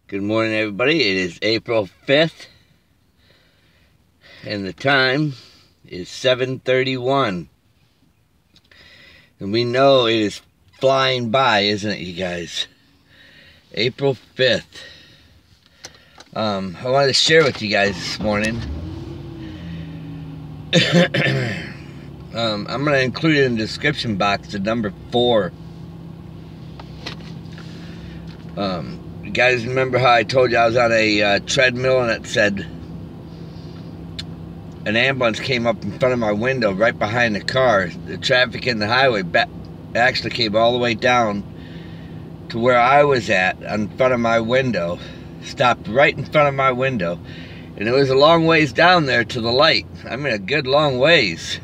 Good morning, everybody. It is April 5th, and the time is 7:31. And we know it is flying by, isn't it, you guys? April 5th. I wanted to share with you guys this morning. I'm going to include in the description box the number 4. You guys remember how I told you I was on a treadmill and it said an ambulance came up in front of my window right behind the car. The traffic in the highway actually came all the way down to where I was at in front of my window. Stopped right in front of my window. And it was a long ways down there to the light. I mean, a good long ways.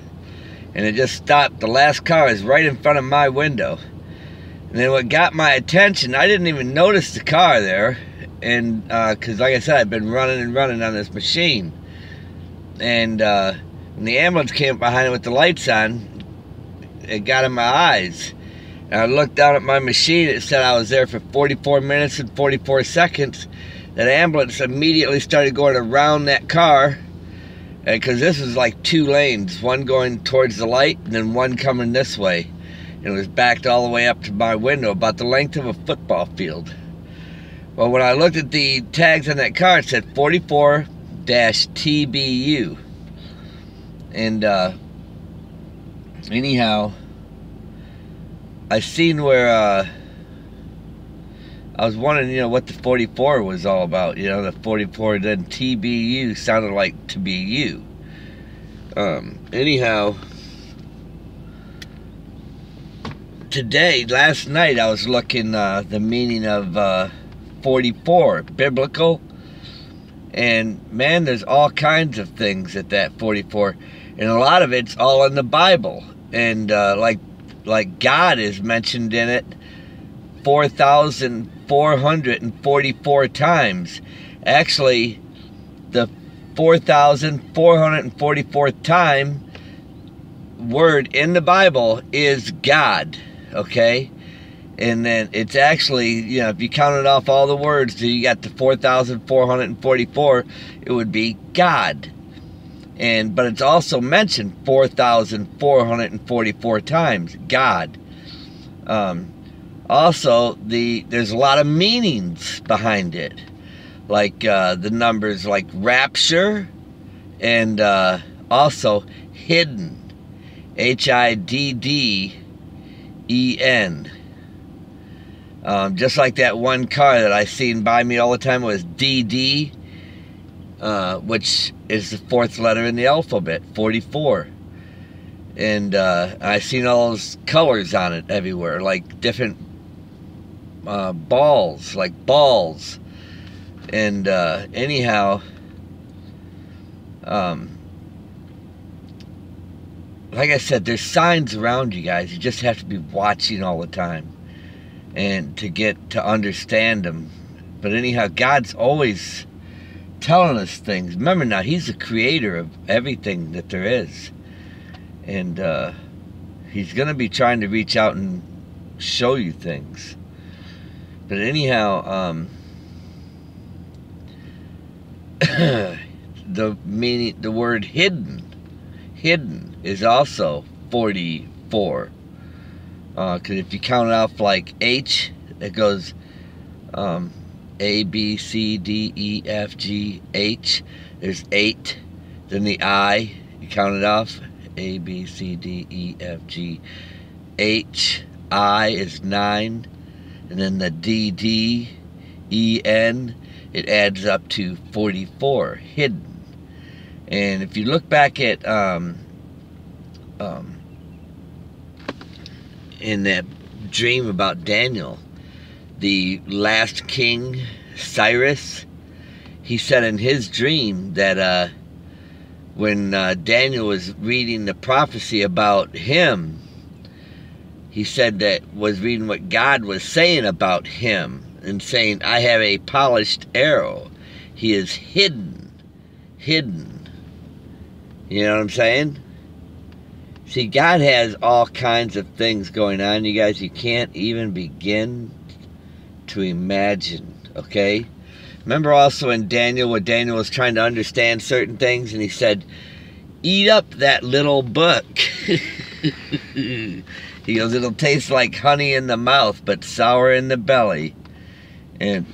And it just stopped. The last car is right in front of my window. And then what got my attention, I didn't even notice the car there. And, because like I said, I've been running and running on this machine. And when the ambulance came up behind it with the lights on, it got in my eyes. And I looked down at my machine, it said I was there for 44 minutes and 44 seconds. That ambulance immediately started going around that car. Because this was like 2 lanes, one going towards the light and then one coming this way. And it was backed all the way up to my window, about the length of a football field. Well, when I looked at the tags on that car, it said 44-TBU. And anyhow, I seen where I was wondering, what the 44 was all about. The 44, then TBU sounded like to be you. Anyhow, last night, I was looking the meaning of 44, biblical. And man, there's all kinds of things at that 44. And a lot of it's all in the Bible. And like God is mentioned in it 4,444 times. Actually, the 4,444th time word in the Bible is God. Okay? And then it's actually, if you counted off all the words till you got to 4,444, it would be God. But it's also mentioned 4,444 times, God. Also, there's a lot of meanings behind it. Like the numbers like rapture and also hidden. HIDDEN. Just like that one car that I seen by me all the time was DD, which is the 4th letter in the alphabet, 44. And I seen all those colors on it everywhere, like different balls, like balls. And anyhow, like I said, there's signs around you guys. You just have to be watching all the time and to get to understand them. But anyhow, God's always telling us things. Remember now, He's the creator of everything that there is. And He's going to be trying to reach out and show you things. But anyhow, the word hidden is also 44. Because if you count it off like H, it goes A, B, C, D, E, F, G, H. There's 8. Then the I, you count it off. A, B, C, D, E, F, G, H. I is 9. And then the D, D, E, N, it adds up to 44. Hidden. And if you look back at in that dream about Daniel, the last king, Cyrus, he said in his dream that when Daniel was reading the prophecy about him, he said that was reading what God was saying about him and saying, I have a polished arrow. He is hidden. Hidden. You know what I'm saying? See, God has all kinds of things going on, you guys, you can't even begin to imagine, okay? Remember also in Daniel, where Daniel was trying to understand certain things, and he said, eat up that little book. He goes, it'll taste like honey in the mouth, but sour in the belly. In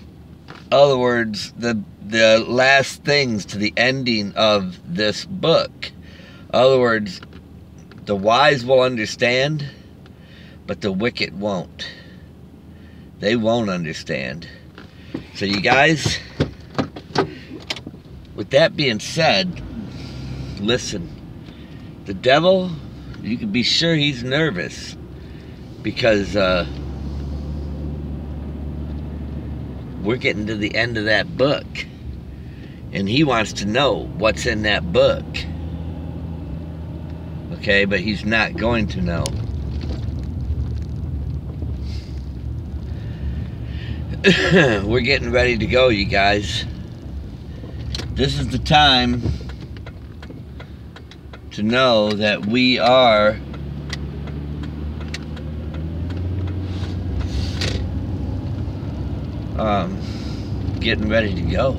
other words, the last things to the ending of this book. In other words, the wise will understand, but the wicked won't. They won't understand. So you guys, with that being said, listen, the devil, you can be sure he's nervous because we're getting to the end of that book, and he wants to know what's in that book. Okay, but he's not going to know. We're getting ready to go, you guys. This is the time to know that we are getting ready to go.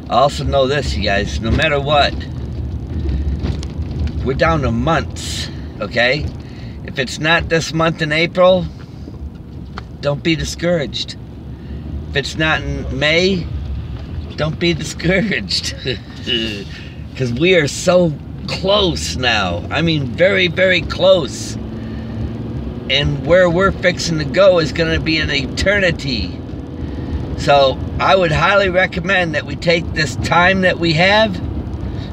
I also know this, you guys, no matter what, we're down to months, okay? If it's not this month in April, don't be discouraged. If it's not in May, don't be discouraged. Because we are so close now. I mean, very, very close. And where we're fixing to go is going to be an eternity. So I would highly recommend that we take this time that we have.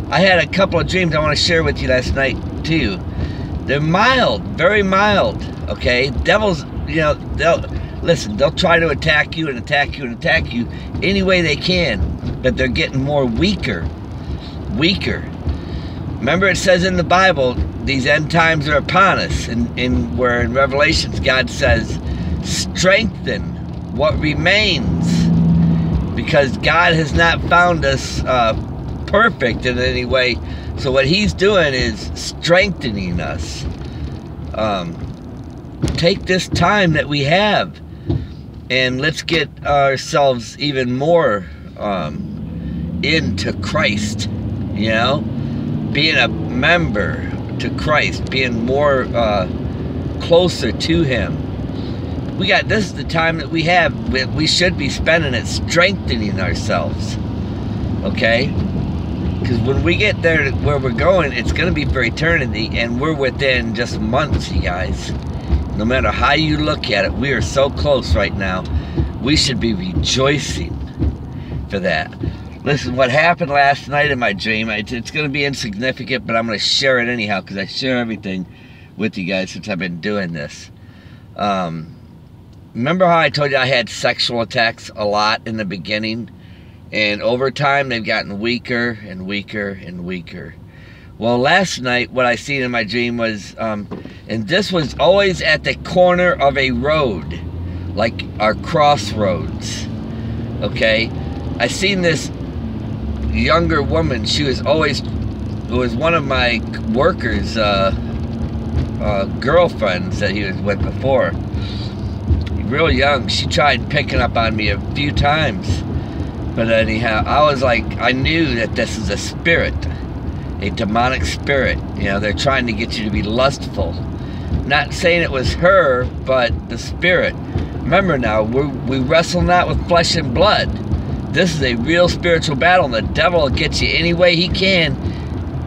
I had a couple of dreams I want to share with you last night too. They're mild, very mild, okay? Devils, you know, they'll try to attack you and attack you and attack you any way they can, but they're getting more weaker. Remember, it says in the Bible, these end times are upon us, and where in Revelations God says, strengthen what remains, because God has not found us perfect in any way. So what he's doing is strengthening us. Take this time that we have, and let's get ourselves even more into Christ, you know, being a member to Christ, being more closer to him. This is the time that we have. We should be spending it strengthening ourselves, okay? Because when we get there to where we're going, it's going to be for eternity, and we're within just months, you guys. No matter how you look at it, we are so close right now. We should be rejoicing for that. Listen, what happened last night in my dream, it's going to be insignificant, but I'm going to share it anyhow, because I share everything with you guys since I've been doing this. Remember how I told you I had sexual attacks a lot in the beginning? And over time, they've gotten weaker and weaker and weaker. Well, last night, what I seen in my dream was, and this was always at the corner of a road, like our crossroads, okay? I seen this younger woman. She was always, it was one of my workers' girlfriends that he was with before. Real young. She tried picking up on me a few times. But anyhow, I was like, I knew that this is a spirit, a demonic spirit. You know, they're trying to get you to be lustful. Not saying it was her, but the spirit. Remember now, we wrestle not with flesh and blood. This is a real spiritual battle, and the devil will get you any way he can.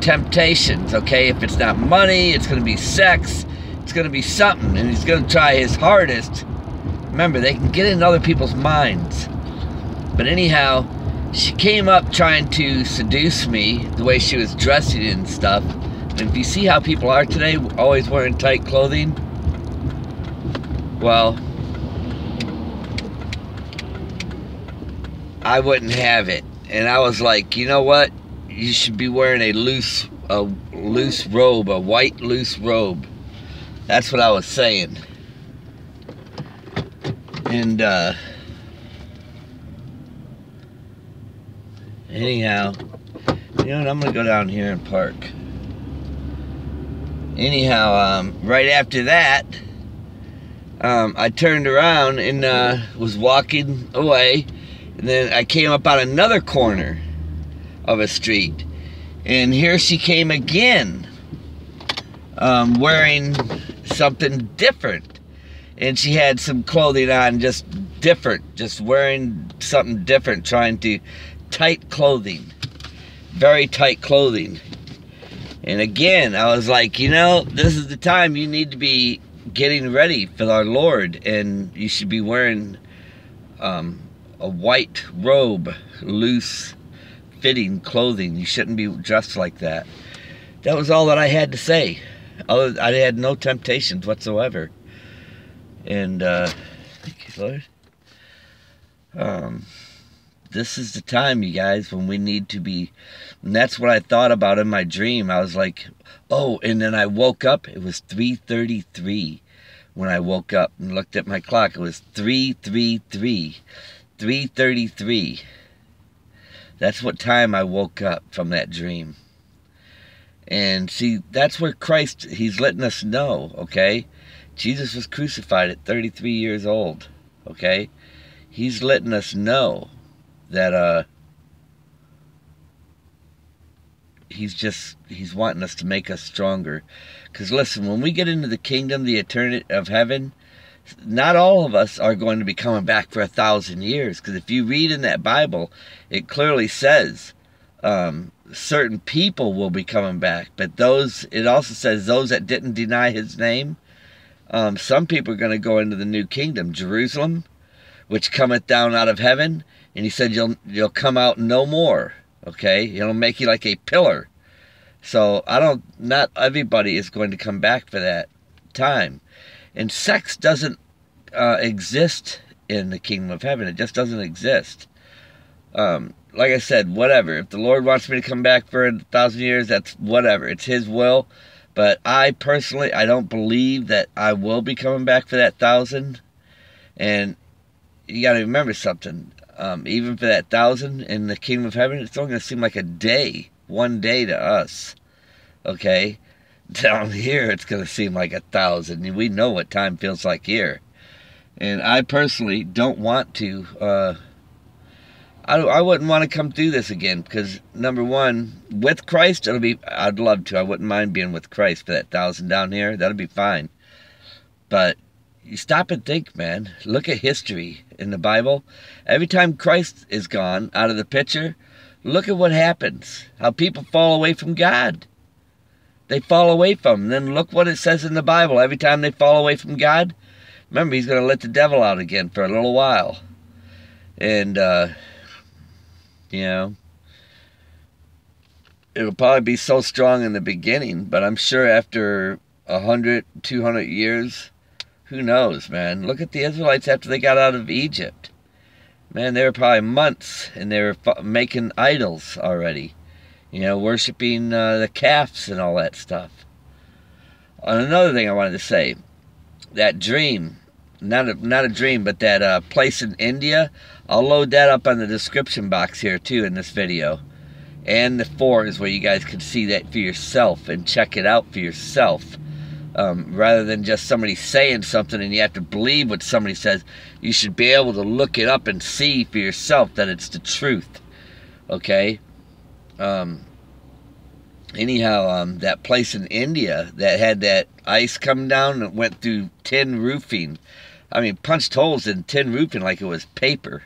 Temptations, okay? If it's not money, it's going to be sex. It's going to be something, and he's going to try his hardest. Remember, they can get in other people's minds. But anyhow, she came up trying to seduce me, the way she was dressing and stuff. And if you see how people are today, always wearing tight clothing, well, I wouldn't have it. And I was like, you know what? You should be wearing a loose robe, a white loose robe. That's what I was saying. And anyhow, you know what, I'm gonna go down here and park. Anyhow, right after that, I turned around and was walking away. And then I came up on another corner of a street, and here she came again, wearing something different. And she had some clothing on, just different, just wearing something different, trying to, tight clothing, very tight clothing. And again, I was like, you know, this is the time you need to be getting ready for our Lord, and you should be wearing a white robe, loose fitting clothing. You shouldn't be dressed like that. That was all that I had to say. I had no temptations whatsoever. And thank you, Lord. This is the time, you guys, when we need to be. And that's what I thought about in my dream. I was like, oh, and then I woke up. It was 3:33 when I woke up and looked at my clock. It was 3:33. 3:33. That's what time I woke up from that dream. And see, that's where Christ, he's letting us know, okay? Jesus was crucified at 33 years old, okay? He's letting us know that he's wanting us to make us stronger. Because listen, when we get into the kingdom, the eternity of heaven, not all of us are going to be coming back for 1,000 years. Because if you read in that Bible, it clearly says certain people will be coming back. But those, it also says those that didn't deny his name, some people are going to go into the new kingdom, Jerusalem, which cometh down out of heaven. And he said, you'll come out no more. Okay? It'll make you like a pillar. So not everybody is going to come back for that time. And sex doesn't exist in the kingdom of heaven. It just doesn't exist. Like I said, whatever. If the Lord wants me to come back for 1,000 years, that's whatever. It's his will. But I personally, I don't believe that I will be coming back for that 1,000. And you got to remember something. Even for that 1,000 in the kingdom of heaven, it's only going to seem like a day. One day to us. Okay? Down here, it's going to seem like 1,000. We know what time feels like here. And I personally don't want to, I wouldn't want to come through this again. Because, number one, with Christ, I'd love to. I wouldn't mind being with Christ for that 1,000 down here. That'll be fine. But you stop and think, man. Look at history in the Bible. Every time Christ is gone out of the picture, look at what happens. How people fall away from God. They fall away from him. Then look what it says in the Bible. Every time they fall away from God, remember, he's going to let the devil out again for a little while. And, you know, it'll probably be so strong in the beginning, but I'm sure after 100, 200 years, who knows, man? Look at the Israelites after they got out of Egypt. Man, they were probably months, and they were making idols already. You know, worshiping the calves and all that stuff. And another thing I wanted to say, that dream, not a dream, but that place in India, I'll load that up on the description box here too in this video. And the 4 is where you guys can see that for yourself and check it out for yourself. Rather than just somebody saying something and you have to believe what somebody says, you should be able to look it up and see for yourself that it's the truth. Okay? Anyhow, that place in India that had that ice come down and went through tin roofing. I mean, punched holes in tin roofing like it was paper.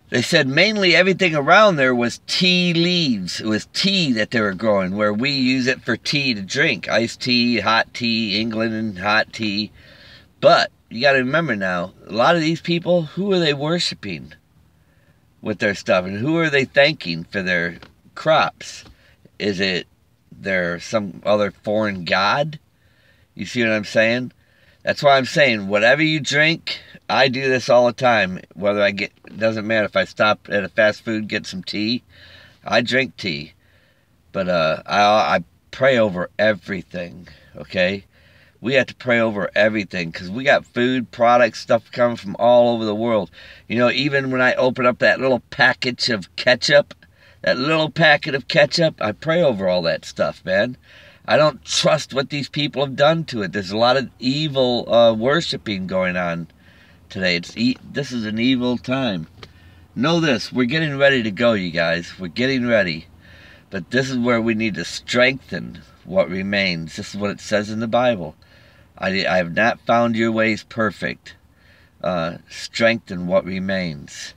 They said mainly everything around there was tea leaves. It was tea that they were growing, where we use it for tea to drink. Iced tea, hot tea, England and hot tea. But you got to remember now, a lot of these people, who are they worshiping with their stuff? And who are they thanking for their crops? Is it some other foreign god? You see what I'm saying? That's why I'm saying, whatever you drink, I do this all the time. Whether it doesn't matter if I stop at a fast food, get some tea. I drink tea. But I pray over everything, okay? We have to pray over everything because we got food, products, stuff coming from all over the world. You know, even when I open up that little package of ketchup, that little packet of ketchup, I pray over all that stuff, man. I don't trust what these people have done to it. There's a lot of evil worshiping going on today. This is an evil time. know this, we're getting ready to go, you guys. We're getting ready. But this is where we need to strengthen what remains. This is what it says in the Bible. I have not found your ways perfect. Strengthen what remains.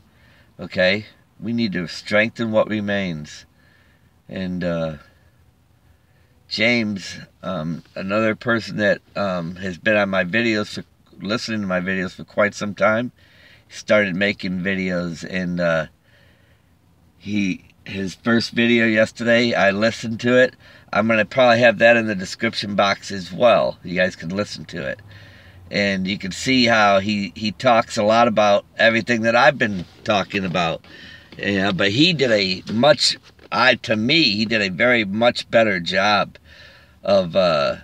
Okay? We need to strengthen what remains. And James, another person that has been on my videos, listening to my videos for quite some time, started making videos, and his first video yesterday, I listened to it. I'm going to probably have that in the description box as well. You guys can listen to it. And you can see how he talks a lot about everything that I've been talking about. Yeah, but he did to me, he did a very much better job of the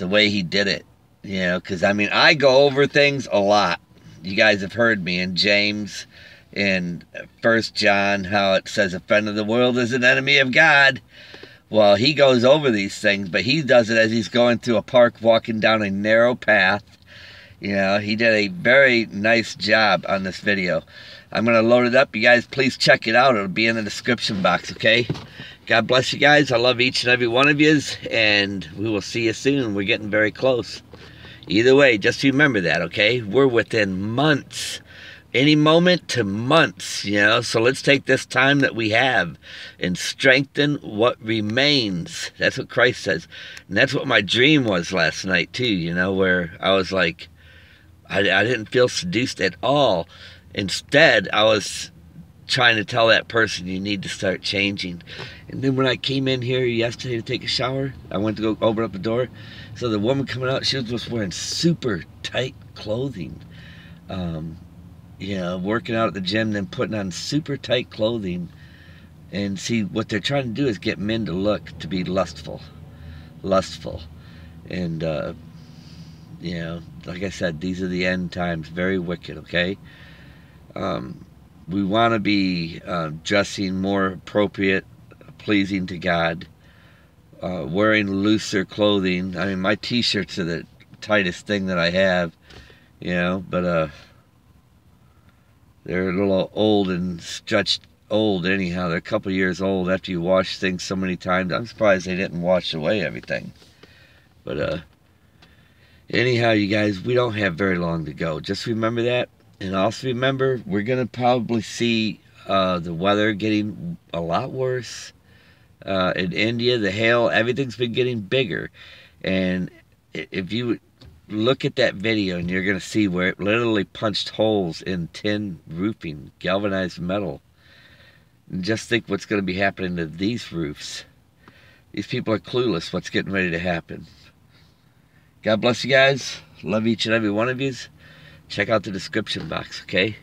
way he did it. You know, because, I mean, I go over things a lot. You guys have heard me in James, in 1 John, how it says a friend of the world is an enemy of God. Well, he goes over these things, but he does it as he's going through a park, walking down a narrow path. You know, he did a very nice job on this video. I'm going to load it up. You guys, please check it out. It'll be in the description box, okay? God bless you guys. I love each and every one of you, and we will see you soon. We're getting very close. Either way, just remember that, okay? We're within months. Any moment to months, you know? So let's take this time that we have and strengthen what remains. That's what Christ says. And that's what my dream was last night, too, you know, where I was like, I didn't feel seduced at all. Instead, I was trying to tell that person, you need to start changing. And then when I came in here yesterday to take a shower, I went to go open up the door. So the woman coming out, she was just wearing super tight clothing. You know, working out at the gym, then putting on super tight clothing. And see, what they're trying to do is get men to look, to be lustful. And, you know, like I said, these are the end times, very wicked, okay? We want to be dressing more appropriate, pleasing to God, wearing looser clothing. I mean, my t-shirts are the tightest thing that I have, you know, but they're a little old and stretched old anyhow. They're a couple years old after you wash things so many times. I'm surprised they didn't wash away everything. But anyhow, you guys, we don't have very long to go. Just remember that. And also remember, we're going to probably see the weather getting a lot worse. In India, the hail, everything's been getting bigger. And if you look at that video, and you're going to see where it literally punched holes in tin roofing, galvanized metal. And just think what's going to be happening to these roofs. These people are clueless what's getting ready to happen. God bless you guys. Love each and every one of you. Check out the description box, okay?